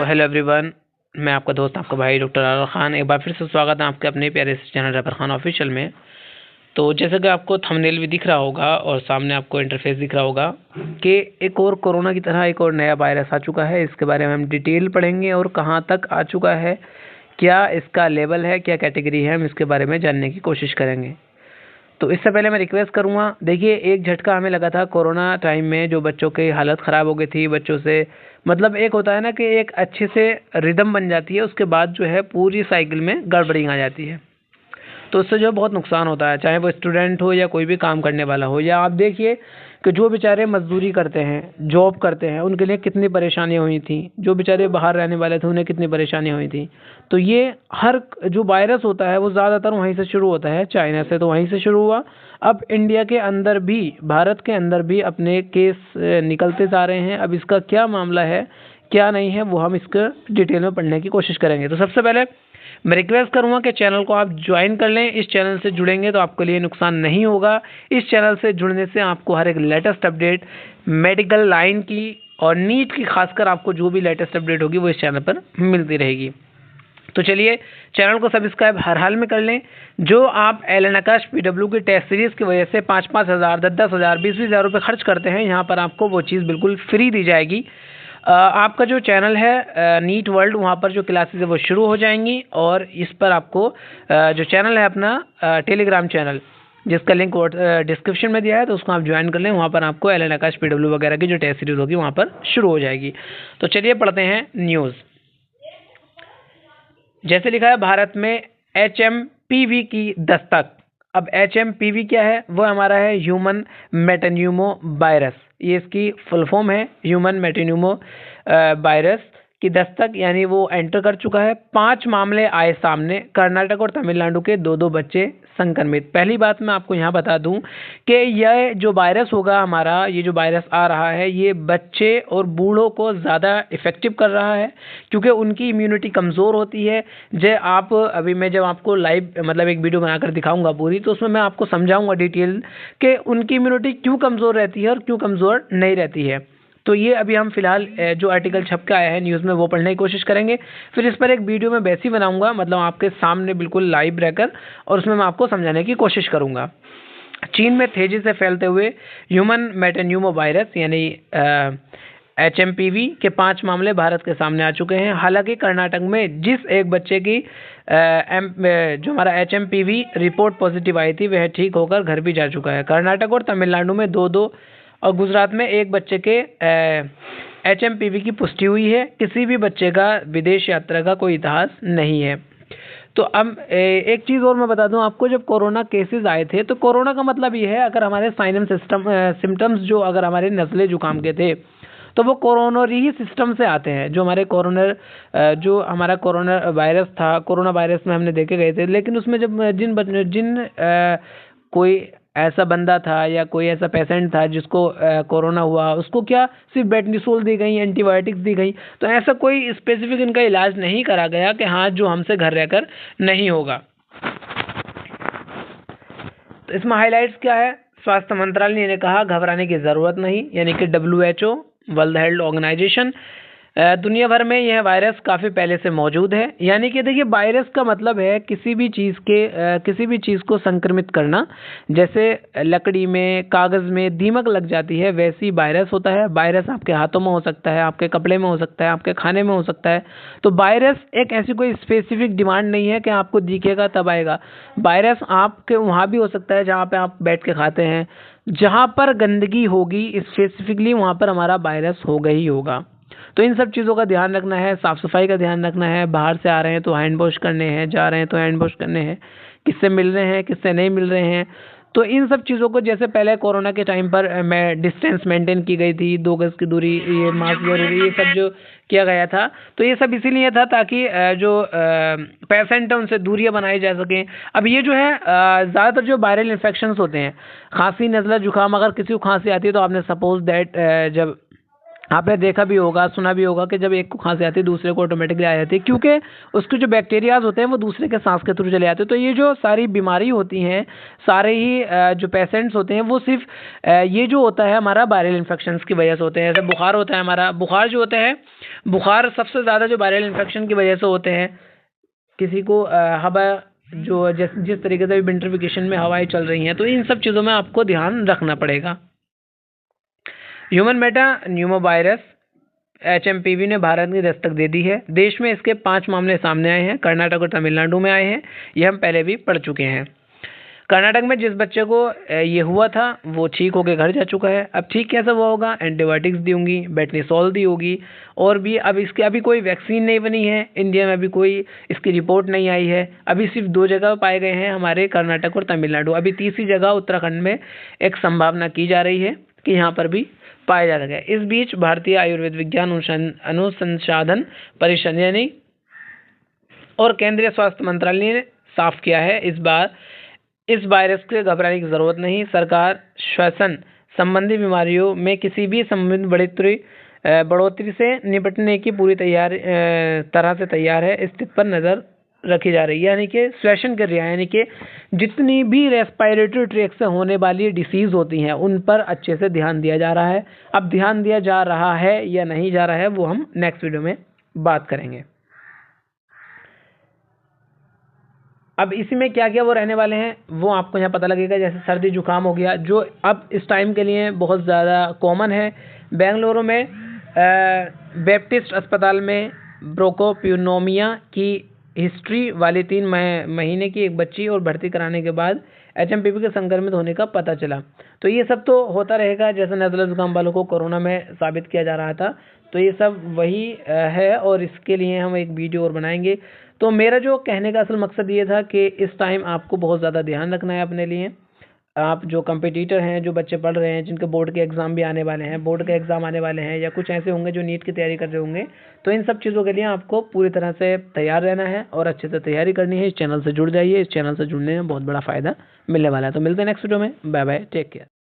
Hello everyone, मैं आपका दोस्त आपका भाई डॉक्टर आर खान एक बार फिर से स्वागत है आपके अपने प्यारे से चैनल रैपर खान ऑफिशियल में। तो जैसे कि आपको थंबनेल भी दिख रहा होगा और सामने आपको इंटरफेस दिख रहा होगा कि एक और कोरोना की तरह एक और नया वायरस आ चुका है। इसके बारे में हम डिटेल पढ़ेंगे और कहाँ तक आ चुका है, क्या इसका लेवल है, क्या कैटेगरी है, हम इसके बारे में जानने की कोशिश करेंगे। तो इससे पहले मैं रिक्वेस्ट करूँगा, देखिए एक झटका हमें लगा था कोरोना टाइम में, जो बच्चों की हालत ख़राब हो गई थी। बच्चों से मतलब एक होता है ना कि एक अच्छे से रिदम बन जाती है, उसके बाद जो है पूरी साइकिल में गड़बड़ी आ जाती है। तो उससे जो बहुत नुकसान होता है, चाहे वो स्टूडेंट हो या कोई भी काम करने वाला हो। या आप देखिए कि जो बेचारे मजदूरी करते हैं, जॉब करते हैं, उनके लिए कितनी परेशानियां हुई थी। जो बेचारे बाहर रहने वाले थे उन्हें कितनी परेशानियां हुई थी। तो ये हर जो वायरस होता है वो ज़्यादातर वहीं से शुरू होता है, चाइना से तो वहीं से शुरू हुआ। अब इंडिया के अंदर भी, भारत के अंदर भी अपने केस निकलते जा रहे हैं। अब इसका क्या मामला है, क्या नहीं है, वो हम इसका डिटेल में पढ़ने की कोशिश करेंगे। तो सबसे पहले मैं रिक्वेस्ट करूंगा कि चैनल को आप ज्वाइन कर लें। इस चैनल से जुड़ेंगे तो आपके लिए नुकसान नहीं होगा। इस चैनल से जुड़ने से आपको हर एक लेटेस्ट अपडेट मेडिकल लाइन की और नीट की, खासकर आपको जो भी लेटेस्ट अपडेट होगी वो इस चैनल पर मिलती रहेगी। तो चलिए चैनल को सब्सक्राइब हर हाल में कर लें। जो आप एलन आकाश PW की टेस्ट सीरीज़ की वजह से 5-5 हज़ार, 10-10 हज़ार, 20-20 हज़ार रुपये खर्च करते हैं, यहाँ पर आपको वो चीज़ बिल्कुल फ्री दी जाएगी। आपका जो चैनल है नीट वर्ल्ड, वहाँ पर जो क्लासेस है वो शुरू हो जाएंगी। और इस पर आपको जो चैनल है अपना टेलीग्राम चैनल, जिसका लिंक डिस्क्रिप्शन में दिया है, तो उसको आप ज्वाइन कर लें। वहाँ पर आपको एलन आकाश PW वगैरह की जो टेस्ट सीरीज़ होगी वहाँ पर शुरू हो जाएगी। तो चलिए पढ़ते हैं न्यूज़। जैसे लिखा है, भारत में HMPV की दस्तक। अब HMPV क्या है? वो हमारा है ह्यूमन मेटान्यूमो वायरस। ये इसकी फुल फॉर्म है, ह्यूमन मेटान्यूमो वायरस की दस्तक, यानी वो एंटर कर चुका है। 5 मामले आए सामने, कर्नाटक और तमिलनाडु के 2-2 बच्चे संक्रमित। पहली बात मैं आपको यहाँ बता दूं कि यह जो वायरस होगा हमारा, ये जो वायरस आ रहा है, ये बच्चे और बूढ़ों को ज़्यादा इफेक्टिव कर रहा है, क्योंकि उनकी इम्यूनिटी कमज़ोर होती है। आप अभी मैं जब आपको लाइव मतलब एक वीडियो बनाकर दिखाऊंगा पूरी, तो उसमें मैं आपको समझाऊंगा डिटेल कि उनकी इम्यूनिटी क्यों कमज़ोर रहती है और क्यों कमज़ोर नहीं रहती है। तो ये अभी हम फिलहाल जो आर्टिकल छप के आया है न्यूज़ में, वो पढ़ने की कोशिश करेंगे। फिर इस पर एक वीडियो में वैसी बनाऊंगा, मतलब आपके सामने बिल्कुल लाइव रहकर, और उसमें मैं आपको समझाने की कोशिश करूंगा। चीन में तेजी से फैलते हुए ह्यूमन मेटान्यूमो वायरस यानी HMPV के 5 मामले भारत के सामने आ चुके हैं। हालांकि कर्नाटक में जिस एक बच्चे की जो हमारा HMPV रिपोर्ट पॉजिटिव आई थी, वह ठीक होकर घर भी जा चुका है। कर्नाटक और तमिलनाडु में 2-2 और गुजरात में एक बच्चे के HMPV की पुष्टि हुई है। किसी भी बच्चे का विदेश यात्रा का कोई इतिहास नहीं है। तो अब एक चीज़ और मैं बता दूं आपको, जब कोरोना केसेस आए थे, तो कोरोना का मतलब ये है, अगर हमारे साइन एंड सिम्टम्स जो अगर हमारे नज़ले जुकाम के थे, तो वो कोरोनरी ही सिस्टम से आते हैं। जो हमारे जो हमारा कोरोना वायरस था, कोरोना वायरस में हमने देखे गए थे। लेकिन उसमें जब जिन कोई ऐसा बंदा था या कोई ऐसा पेशेंट था जिसको कोरोना हुआ, उसको क्या सिर्फ बेटनिसोल दी गई, एंटीबायोटिक्स दी गई। तो ऐसा कोई स्पेसिफिक इनका इलाज नहीं करा गया कि हाँ जो हमसे घर रहकर नहीं होगा। तो इसमें हाइलाइट्स क्या है? स्वास्थ्य मंत्रालय ने कहा घबराने की ज़रूरत नहीं, यानी कि WHO, वर्ल्ड हेल्थ ऑर्गेनाइजेशन, दुनिया भर में यह वायरस काफ़ी पहले से मौजूद है। यानी कि देखिए, वायरस का मतलब है किसी भी चीज़ को संक्रमित करना। जैसे लकड़ी में, कागज़ में दीमक लग जाती है, वैसी वायरस होता है। वायरस आपके हाथों में हो सकता है, आपके कपड़े में हो सकता है, आपके खाने में हो सकता है। तो वायरस एक ऐसी कोई स्पेसिफिक डिमांड नहीं है कि आपको दिखेगा तब आएगा। वायरस आपके वहाँ भी हो सकता है जहाँ पे आप बैठ के खाते हैं। जहाँ पर गंदगी होगी स्पेसिफिकली, वहाँ पर हमारा वायरस होगा ही होगा। तो इन सब चीज़ों का ध्यान रखना है, साफ़ सफाई का ध्यान रखना है। बाहर से आ रहे हैं तो हैंड वॉश करने हैं, जा रहे हैं तो हैंड वॉश करने हैं। किससे मिल रहे हैं, किससे नहीं मिल रहे हैं, तो इन सब चीज़ों को, जैसे पहले कोरोना के टाइम पर मैं डिस्टेंस मेंटेन की गई थी, 2 गज की दूरी, ये मास्क जरूरी, ये सब जो किया गया था, तो ये सब इसीलिए था ताकि जो पेशेंट है उनसे दूरियां बनाई जा सकें। अब ये जो है ज़्यादातर जो वायरल इन्फेक्शंस होते हैं, खांसी, नज़ला, जुकाम, अगर किसी को खांसी आती है तो आपने सपोज दैट जब आपने देखा भी होगा, सुना भी होगा कि जब एक को खांसी आती है दूसरे को ऑटोमेटिकली आ जाती है, क्योंकि उसके जो बैक्टीरियाज होते हैं वो दूसरे के सांस के थ्रू चले जाते हैं। तो ये जो सारी बीमारी होती हैं, सारे ही जो पेशेंट्स होते हैं वो सिर्फ ये जो होता है हमारा वायरल इन्फेक्शंस की वजह से होते हैं। जैसे बुखार होता है हमारा, बुखार जो होता है, बुखार सबसे ज़्यादा जो वायरल इन्फेक्शन की वजह से होते हैं। किसी को हवा जो जिस तरीके से विंटर वेकेशन में हवाएं चल रही हैं, तो इन सब चीज़ों में आपको ध्यान रखना पड़ेगा। Human Meta Numa virus HMPV ने भारत की दस्तक दे दी है। देश में इसके 5 मामले सामने आए हैं, कर्नाटक और तमिलनाडु में आए हैं। ये हम पहले भी पढ़ चुके हैं। कर्नाटक में जिस बच्चे को ये हुआ था वो ठीक होकर घर जा चुका है। अब ठीक कैसे हुआ होगा? एंटीबायोटिक्स दी होंगी, बेटनीसोल दी होगी, और भी अब इसकी अभी कोई वैक्सीन नहीं बनी है। इंडिया में अभी कोई इसकी रिपोर्ट नहीं आई है। अभी सिर्फ 2 जगह पाए गए हैं, हमारे कर्नाटक और तमिलनाडु। अभी तीसरी जगह उत्तराखंड में एक संभावना की जा रही है कि यहाँ पर भी पाया जा सके। इस बीच भारतीय आयुर्वेद विज्ञान अनुसंधान परिषद यानी और केंद्रीय स्वास्थ्य मंत्रालय ने साफ किया है, इस वायरस से घबराने की जरूरत नहीं। सरकार श्वसन संबंधी बीमारियों में किसी भी संभावित बढ़ोतरी से निपटने की पूरी तरह से तैयार है। इस स्थिति पर नजर रखी जा रही है, यानी कि श्वसन क्रिया, यानी कि जितनी भी रेस्पिरेटरी ट्रैक से होने वाली डिसीज होती हैं उन पर अच्छे से ध्यान दिया जा रहा है। अब ध्यान दिया जा रहा है या नहीं जा रहा है वो हम नेक्स्ट वीडियो में बात करेंगे। अब इसी में क्या क्या वो रहने वाले हैं वो आपको यहाँ पता लगेगा। जैसे सर्दी जुकाम हो गया, जो अब इस टाइम के लिए बहुत ज़्यादा कॉमन है। बेंगलुरु में बैप्टिस्ट अस्पताल में ब्रोंकोपनियोमिया की हिस्ट्री वाली 3 महीने की एक बच्ची और भर्ती कराने के बाद HMPV के संक्रमित होने का पता चला। तो ये सब तो होता रहेगा, जैसे नज़ला जुकाम वालों को कोरोना में साबित किया जा रहा था। तो ये सब वही है, और इसके लिए हम एक वीडियो और बनाएंगे। तो मेरा जो कहने का असल मकसद ये था कि इस टाइम आपको बहुत ज़्यादा ध्यान रखना है अपने लिए। आप जो कंपटीटर हैं, जो बच्चे पढ़ रहे हैं, जिनके बोर्ड के एग्ज़ाम भी आने वाले हैं, बोर्ड के एग्ज़ाम आने वाले हैं, या कुछ ऐसे होंगे जो नीट की तैयारी कर रहे होंगे, तो इन सब चीज़ों के लिए आपको पूरी तरह से तैयार रहना है और अच्छे से तैयारी करनी है। इस चैनल से जुड़ जाइए, इस चैनल से जुड़ने में बहुत बड़ा फ़ायदा मिलने वाला है। तो मिलते हैं नेक्स्ट वीडियो में। Bye bye, take care.